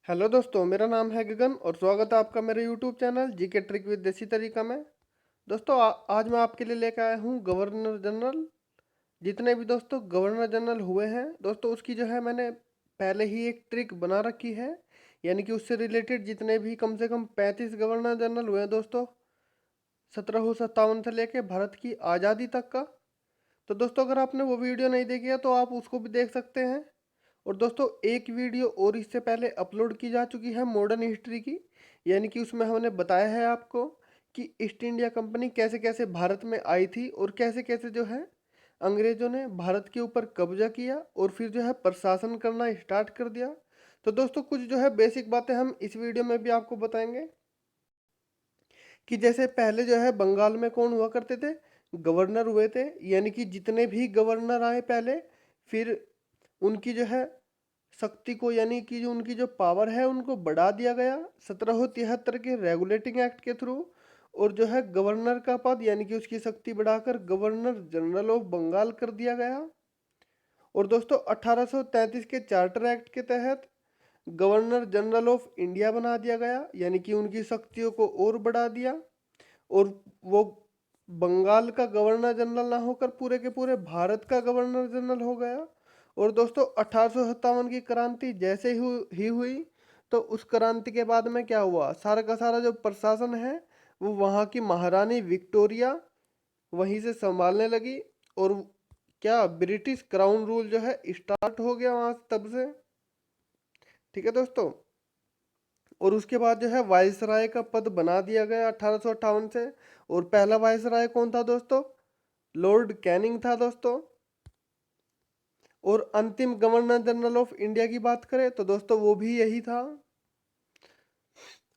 Hello दोस्तों, मेरा नाम है गगन और स्वागत है आपका मेरे YouTube channel GK trick with देसी तरीका में। दोस्तों आज मैं आपके लिए लेकर आया हूँ गवर्नर जनरल। जितने भी दोस्तों गवर्नर जनरल हुए हैं दोस्तों, उसकी जो है मैंने पहले ही एक ट्रिक बना रखी है। यानी कि उससे रिलेटेड जितने भी कम से कम 35 गवर्नर जनरल हुए हैं दोस्तों, 1757 से लेके भारत की आज़ादी तक का। तो दोस्तों अगर आपने वो वीडियो नहीं देखी है तो आप उसको भी देख सकते हैं। और दोस्तों एक वीडियो और इससे पहले अपलोड की जा चुकी है मॉडर्न हिस्ट्री की। यानी कि उसमें हमने बताया है आपको कि ईस्ट इंडिया कंपनी कैसे कैसे भारत में आई थी और कैसे कैसे जो है अंग्रेजों ने भारत के ऊपर कब्जा किया और फिर जो है प्रशासन करना स्टार्ट कर दिया। तो दोस्तों कुछ जो है बेसिक बातें हम इस वीडियो में भी आपको बताएंगे कि जैसे पहले जो है बंगाल में कौन हुआ करते थे, गवर्नर हुए थे। यानी कि जितने भी गवर्नर आए पहले, फिर उनकी जो है शक्ति को यानी कि जो उनकी जो पावर है उनको बढ़ा दिया गया 1773 के रेगुलेटिंग एक्ट के थ्रू। और जो है गवर्नर का पद यानी कि उसकी शक्ति बढ़ाकर गवर्नर जनरल ऑफ बंगाल कर दिया गया। और दोस्तों 1833 के चार्टर एक्ट के तहत गवर्नर जनरल ऑफ इंडिया बना दिया गया, यानी कि उनकी शक्तियों को और बढ़ा दिया। और वो बंगाल का गवर्नर जनरल ना होकर पूरे के पूरे भारत का गवर्नर जनरल हो गया। और दोस्तों 1857 की क्रांति जैसे ही हुई, तो उस क्रांति के बाद में क्या हुआ, सारा का सारा जो प्रशासन है वो वहाँ की महारानी विक्टोरिया वहीं से संभालने लगी। और क्या ब्रिटिश क्राउन रूल जो है स्टार्ट हो गया वहाँ तब से। ठीक है दोस्तों। और उसके बाद जो है वायसराय का पद बना दिया गया 1858 से। और पहला वायसराय कौन था दोस्तों, लॉर्ड कैनिंग था दोस्तों। और अंतिम गवर्नर जनरल ऑफ इंडिया की बात करें तो दोस्तों वो भी यही था।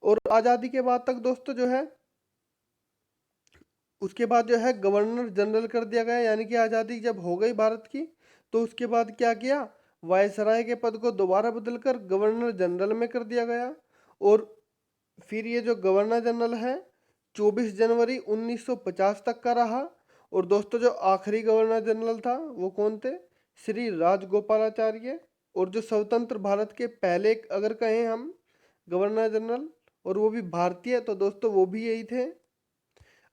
और आज़ादी के बाद तक दोस्तों जो है उसके बाद जो है गवर्नर जनरल कर दिया गया। यानी कि आज़ादी जब हो गई भारत की, तो उसके बाद क्या किया, वायसराय के पद को दोबारा बदलकर गवर्नर जनरल में कर दिया गया। और फिर ये जो गवर्नर जनरल है 24 जनवरी 1950 तक का रहा। और दोस्तों जो आखिरी गवर्नर जनरल था वो कौन थे, श्री राजगोपालाचार्य। और जो स्वतंत्र भारत के पहले अगर कहें हम गवर्नर जनरल और वो भी भारतीय, तो दोस्तों वो भी यही थे।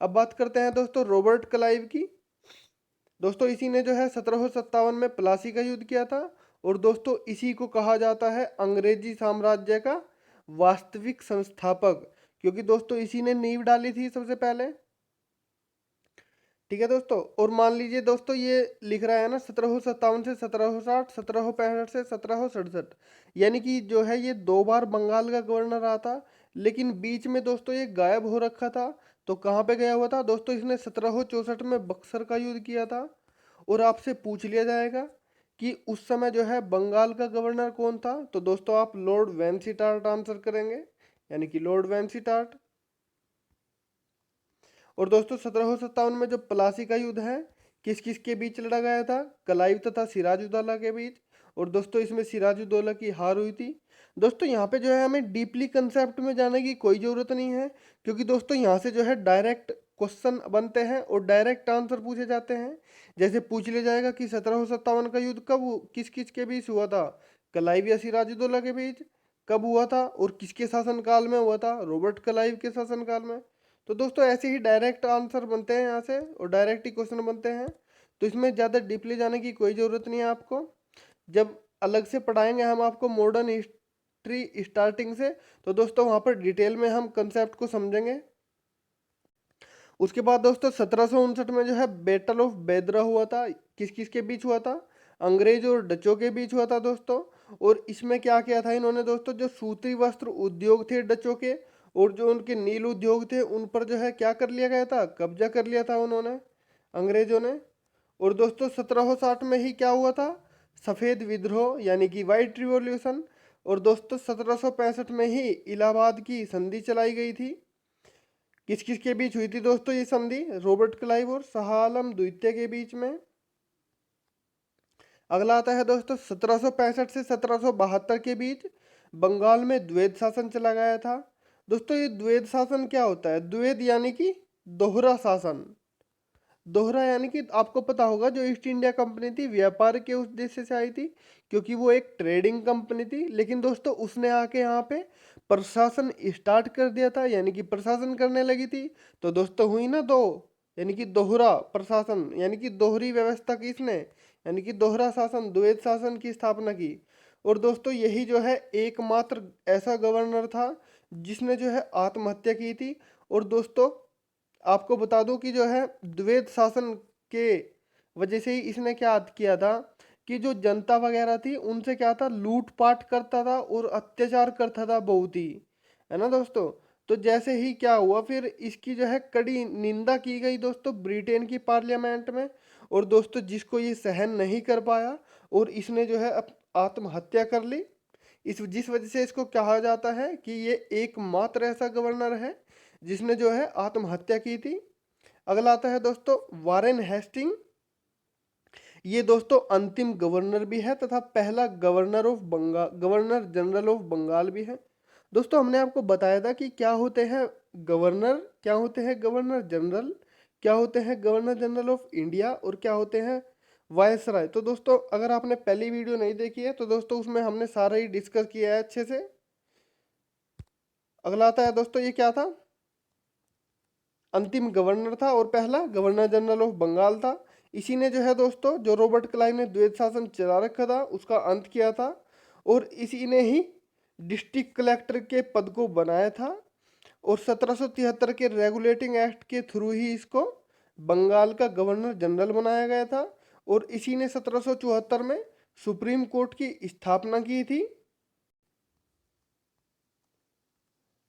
अब बात करते हैं दोस्तों रॉबर्ट क्लाइव की। दोस्तों इसी ने जो है 1757 में प्लासी का युद्ध किया था। और दोस्तों इसी को कहा जाता है अंग्रेजी साम्राज्य का वास्तविक संस्थापक, क्योंकि दोस्तों इसी ने नींव डाली थी सबसे पहले। ठीक है दोस्तों। और मान लीजिए दोस्तों ये लिख रहा है ना 1757 से 1760, 1765 से 1767, यानी कि जो है ये 2 बार बंगाल का गवर्नर रहा था। लेकिन बीच में दोस्तों ये गायब हो रखा था। तो कहाँ पे गया हुआ था दोस्तों, इसने 1764 में बक्सर का युद्ध किया था। और आपसे पूछ लिया जाएगा कि उस समय जो है बंगाल का गवर्नर कौन था, तो दोस्तों आप लॉर्ड वेंसीटार्ट आंसर करेंगे, यानी कि लॉर्ड वेंसीटार्ट। और दोस्तों 1757 में जो प्लासी का युद्ध है किस किस के बीच लड़ा गया था, क्लाइव तथा सिराजुद्दौला के बीच। और दोस्तों इसमें सिराजुद्दौला की हार हुई थी। दोस्तों यहाँ पे जो है हमें डीपली कंसेप्ट में जाने की कोई ज़रूरत नहीं है, क्योंकि दोस्तों यहाँ से जो है डायरेक्ट क्वेश्चन बनते हैं और डायरेक्ट आंसर पूछे जाते हैं। जैसे पूछ लिया जाएगा कि 1757 का युद्ध किस किस के बीच हुआ था, क्लाइव या सिराजुद्दौला के बीच कब हुआ था और किसके शासनकाल में हुआ था, रॉबर्ट क्लाइव के शासनकाल में। तो दोस्तों ऐसे ही डायरेक्ट आंसर बनते हैं यहाँ से और डायरेक्ट ही क्वेश्चन बनते हैं। तो इसमें ज़्यादा डीपली जाने की कोई ज़रूरत नहीं है आपको। जब अलग से पढ़ाएंगे हम आपको मॉडर्न हिस्ट्री स्टार्टिंग से, तो दोस्तों वहाँ पर डिटेल में हम कंसेप्ट को समझेंगे। उसके बाद दोस्तों 1759 में जो है बैटल ऑफ बेदरा हुआ था, किस किस के बीच हुआ था, अंग्रेज और डचों के बीच हुआ था दोस्तों। और इसमें क्या किया था इन्होंने दोस्तों, जो सूती वस्त्र उद्योग थे डचों के और जो उनके नील उद्योग थे उन पर जो है क्या कर लिया गया था, कब्जा कर लिया था उन्होंने, अंग्रेजों ने। और दोस्तों 1760 में ही क्या हुआ था, सफ़ेद विद्रोह यानी कि वाइट रिवॉल्यूशन। और दोस्तों 1765 में ही इलाहाबाद की संधि चलाई गई थी। किस किस के बीच हुई थी दोस्तों ये संधि, रॉबर्ट क्लाइव और शाह आलम द्वितीय के बीच में। अगला आता है दोस्तों 1765 से 1772 के बीच बंगाल में द्वैध शासन चला गया था। दोस्तों ये द्वैध शासन क्या होता है, द्वैध यानी कि दोहरा शासन। दोहरा यानी कि आपको पता होगा जो ईस्ट इंडिया कंपनी थी व्यापार के उद्देश्य से आई थी, क्योंकि वो एक ट्रेडिंग कंपनी थी। लेकिन दोस्तों उसने आके यहाँ पे प्रशासन स्टार्ट कर दिया था, यानी कि प्रशासन करने लगी थी। तो दोस्तों हुई ना दो, यानी कि दोहरा प्रशासन, यानी कि दोहरी व्यवस्था की इसने, यानी कि दोहरा शासन, द्वैत शासन की स्थापना की। और दोस्तों यही जो है एकमात्र ऐसा गवर्नर था जिसने जो है आत्महत्या की थी। और दोस्तों आपको बता दूं कि जो है द्वैत शासन के वजह से ही इसने क्या किया था कि जो जनता वगैरह थी उनसे क्या था, लूटपाट करता था और अत्याचार करता था बहुत ही, है ना दोस्तों। तो जैसे ही क्या हुआ, फिर इसकी जो है कड़ी निंदा की गई दोस्तों ब्रिटेन की पार्लियामेंट में। और दोस्तों जिसको ये सहन नहीं कर पाया और इसने जो है आत्महत्या कर ली। इस जिस वजह से इसको कहा जाता है कि ये एकमात्र ऐसा गवर्नर है जिसने जो है आत्महत्या की थी। अगला आता है दोस्तों वारेन हेस्टिंग। ये दोस्तों अंतिम गवर्नर भी है तथा पहला गवर्नर जनरल ऑफ बंगाल भी है। दोस्तों हमने आपको बताया था कि क्या होते हैं गवर्नर, क्या होते हैं गवर्नर जनरल, क्या होते हैं गवर्नर जनरल ऑफ इंडिया और क्या होते हैं वायसराय। तो दोस्तों अगर आपने पहली वीडियो नहीं देखी है तो दोस्तों उसमें हमने सारा ही डिस्कस किया है अच्छे से। अगला आता है दोस्तों ये क्या था, अंतिम गवर्नर था और पहला गवर्नर जनरल ऑफ बंगाल था। इसी ने जो है दोस्तों जो रॉबर्ट क्लाइव ने द्वैत शासन चला रखा था उसका अंत किया था। और इसी ने ही डिस्ट्रिक्ट कलेक्टर के पद को बनाया था। और 1773 के रेगुलेटिंग एक्ट के थ्रू ही इसको बंगाल का गवर्नर जनरल बनाया गया था। और इसी ने 1774 में सुप्रीम कोर्ट की स्थापना की थी।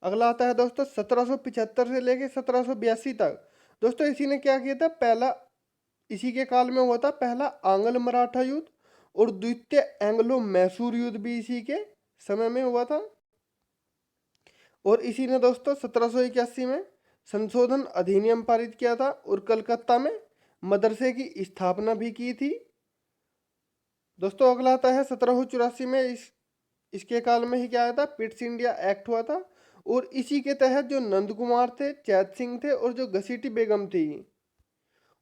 अगला आता है दोस्तों 1775 से लेके 1782 तक। दोस्तों इसी ने क्या किया था, पहला इसी के काल में हुआ था पहला आंग्ल मराठा युद्ध। और द्वितीय एंग्लो मैसूर युद्ध भी इसी के समय में हुआ था। और इसी ने दोस्तों 1781 में संशोधन अधिनियम पारित किया था और कलकत्ता में मदरसे की स्थापना भी की थी। दोस्तों अगला आता है 1784 में इसके काल में ही क्या आया था, पिट्स इंडिया एक्ट हुआ था। और इसी के तहत जो नंद कुमार थे, चैत सिंह थे और जो घसीटी बेगम थी,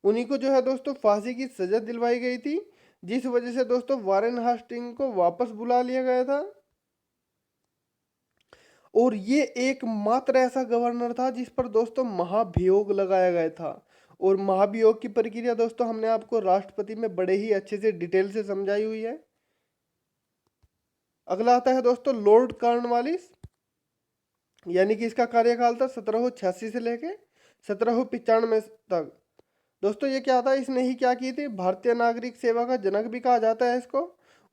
उन्हीं को जो है दोस्तों फांसी की सजा दिलवाई गई थी। जिस वजह से दोस्तों वारेन हास्टिंग को वापस बुला लिया गया था। और ये एकमात्र ऐसा गवर्नर था जिस पर दोस्तों महाभियोग लगाया गया था। और महाभियोग की प्रक्रिया दोस्तों हमने आपको राष्ट्रपति में बड़े ही अच्छे से डिटेल से समझाई हुई है। अगला आता है दोस्तों लॉर्ड कॉर्नवालिस, यानी कि इसका कार्यकाल था 1786 से लेके 1795 तक। दोस्तों ये क्या था, इसने ही क्या की थी, भारतीय नागरिक सेवा का जनक भी कहा जाता है इसको।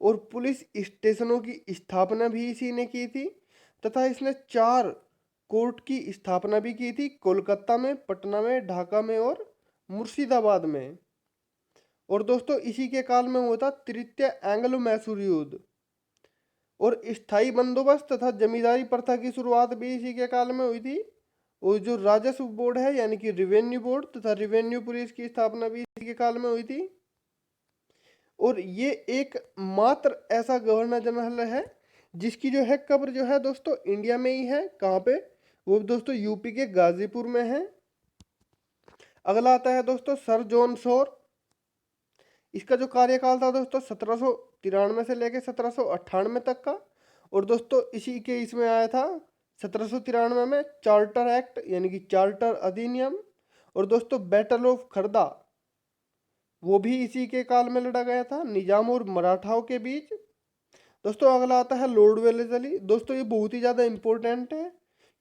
और पुलिस स्टेशनों की स्थापना भी इसी ने की थी। तथा इसने 4 कोर्ट की स्थापना भी की थी, कोलकाता में, पटना में, ढाका में और मुर्शिदाबाद में। और दोस्तों इसी के काल में हुआ था तृतीय एंग्लो मैसूर युद्ध। और स्थायी बंदोबस्त तथा जमींदारी प्रथा की शुरुआत भी इसी के काल में हुई थी। और जो राजस्व बोर्ड है यानी कि रिवेन्यू बोर्ड तथा रिवेन्यू पुलिस की स्थापना भी इसी के काल में हुई थी। और ये एक मात्र ऐसा गवर्नर जनरल है जिसकी जो है कब्र जो है दोस्तों इंडिया में ही है। कहाँ पे, वो दोस्तों यूपी के गाजीपुर में है। अगला आता है दोस्तों सर जॉन शोर। इसका जो कार्यकाल था दोस्तों 1793 से लेकर 1798 तक का। और दोस्तों इसी के इसमें आया था 1793 में चार्टर एक्ट यानी कि चार्टर अधिनियम। और दोस्तों बैटल ऑफ खरदा वो भी इसी के काल में लड़ा गया था निजाम और मराठाओं के बीच। दोस्तों अगला आता है लॉर्ड वेलेस्ली। दोस्तों ये बहुत ही ज़्यादा इंपॉर्टेंट है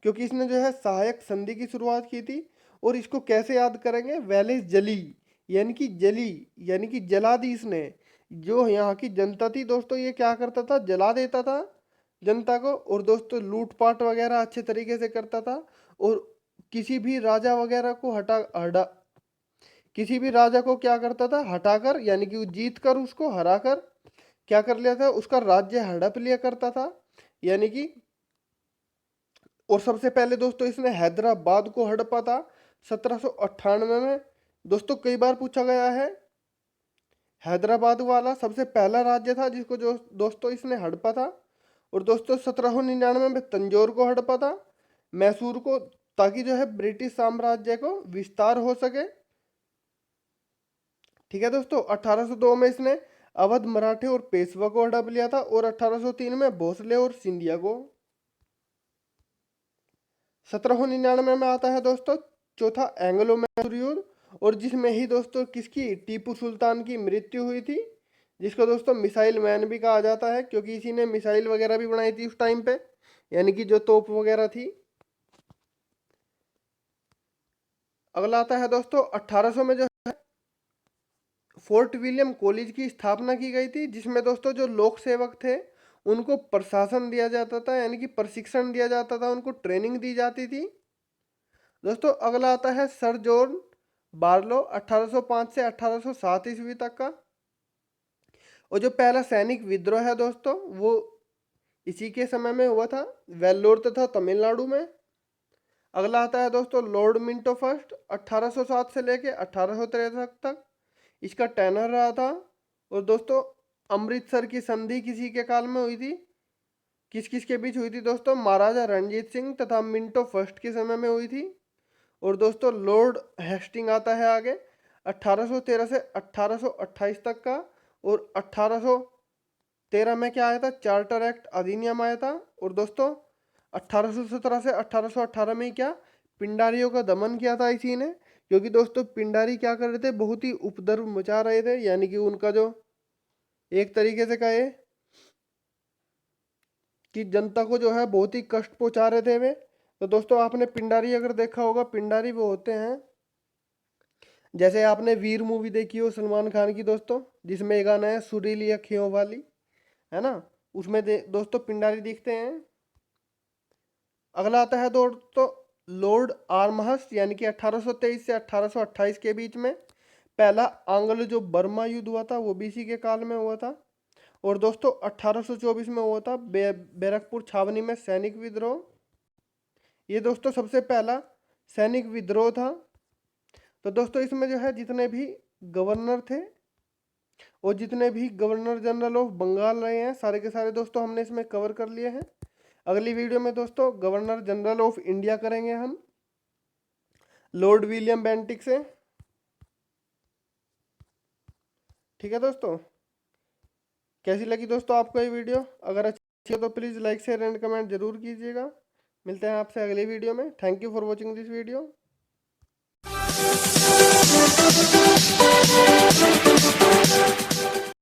क्योंकि इसने जो है सहायक संधि की शुरुआत की थी। और इसको कैसे याद करेंगे, वेलेस जली यानी कि जली, यानी कि जला दी इसने। जो यहाँ की जनता थी दोस्तों ये क्या करता था, जला देता था जनता को। और दोस्तों लूटपाट वगैरह अच्छे तरीके से करता था। और किसी भी राजा वगैरह को हटा हटा किसी भी राजा को क्या करता था, हटाकर यानी कि जीत कर उसको हरा कर क्या कर लिया था, उसका राज्य हड़प लिया करता था, यानी कि। और सबसे पहले दोस्तों इसने हैदराबाद को हड़पा था 1798 में। दोस्तों कई बार पूछा गया है, हैदराबाद वाला सबसे पहला राज्य था जिसको जो दोस्तों इसने हड़पा था। और दोस्तों 1799 में तंजौर को हड़पा था, मैसूर को, ताकि जो है ब्रिटिश साम्राज्य को विस्तार हो सके। ठीक है दोस्तों। 1802 में इसने अवध, मराठे और पेशवा को हड़प लिया था, और 1803 में भोसले और सिंधिया को। 1799 में आता है दोस्तों चौथा एंग्लो मैसूर युद्ध, और जिसमें ही दोस्तों किसकी, टीपू सुल्तान की मृत्यु हुई थी, जिसको दोस्तों मिसाइल मैन भी कहा जाता है, क्योंकि इसी ने मिसाइल वगैरह भी बनाई थी उस टाइम पे, यानी कि जो तोप वगैरह थी। अगला आता है दोस्तों 1800 में जो फोर्ट विलियम कॉलेज की स्थापना की गई थी, जिसमें दोस्तों जो लोक सेवक थे उनको प्रशासन दिया जाता था, यानी कि प्रशिक्षण दिया जाता था, उनको ट्रेनिंग दी जाती थी। दोस्तों अगला आता है सर जॉन बार्लो, 1805 से 1807 ईस्वी तक का। और जो पहला सैनिक विद्रोह है दोस्तों वो इसी के समय में हुआ था, वेल्लोर तथा तमिलनाडु में। अगला आता है दोस्तों लॉर्ड मिंटो फर्स्ट, 1807 से लेके 1863 तक इसका टेनर रहा था। और दोस्तों अमृतसर की संधि किसी के काल में हुई थी, किस किस के बीच हुई थी दोस्तों, महाराजा रणजीत सिंह तथा मिंटो फर्स्ट के समय में हुई थी। और दोस्तों लॉर्ड हेस्टिंग आता है आगे, 1813 से 1828 तक का। और 1813 में क्या आया था, चार्टर एक्ट अधिनियम आया था। और दोस्तों 1817 से 1818 में क्या, पिंडारियों का दमन किया था इसी ने, क्योंकि दोस्तों पिंडारी क्या कर रहे थे, बहुत ही उपद्रव मचा रहे थे, यानी कि उनका जो एक तरीके से कहे कि जनता को जो है बहुत ही कष्ट पहुंचा रहे थे वे। तो दोस्तों आपने पिंडारी अगर देखा होगा, पिंडारी वो होते हैं, जैसे आपने वीर मूवी देखी हो सलमान खान की दोस्तों, जिसमें एक गाना है सुरीली अखियों वाली, है ना, उसमें दोस्तों पिंडारी दिखते हैं। अगला आता है दोस्तों लॉर्ड आर्महर्स्ट, यानी कि 1823 से 1828 के बीच में पहला आंग्ल जो बर्मा युद्ध हुआ था वो भी इसी के काल में हुआ था। और दोस्तों 1824 में हुआ था बैरकपुर छावनी में सैनिक विद्रोह। ये दोस्तों सबसे पहला सैनिक विद्रोह था। तो दोस्तों इसमें जो है जितने भी गवर्नर थे और जितने भी गवर्नर जनरल ऑफ बंगाल रहे हैं, सारे के सारे दोस्तों हमने इसमें कवर कर लिए हैं। अगली वीडियो में दोस्तों गवर्नर जनरल ऑफ इंडिया करेंगे हम, लॉर्ड विलियम बेंटिक से। ठीक है दोस्तों, कैसी लगी दोस्तों आपको ये वीडियो? अगर अच्छी हो तो please like share and comment जरूर कीजिएगा। मिलते हैं आपसे अगली वीडियो में। Thank you for watching this video.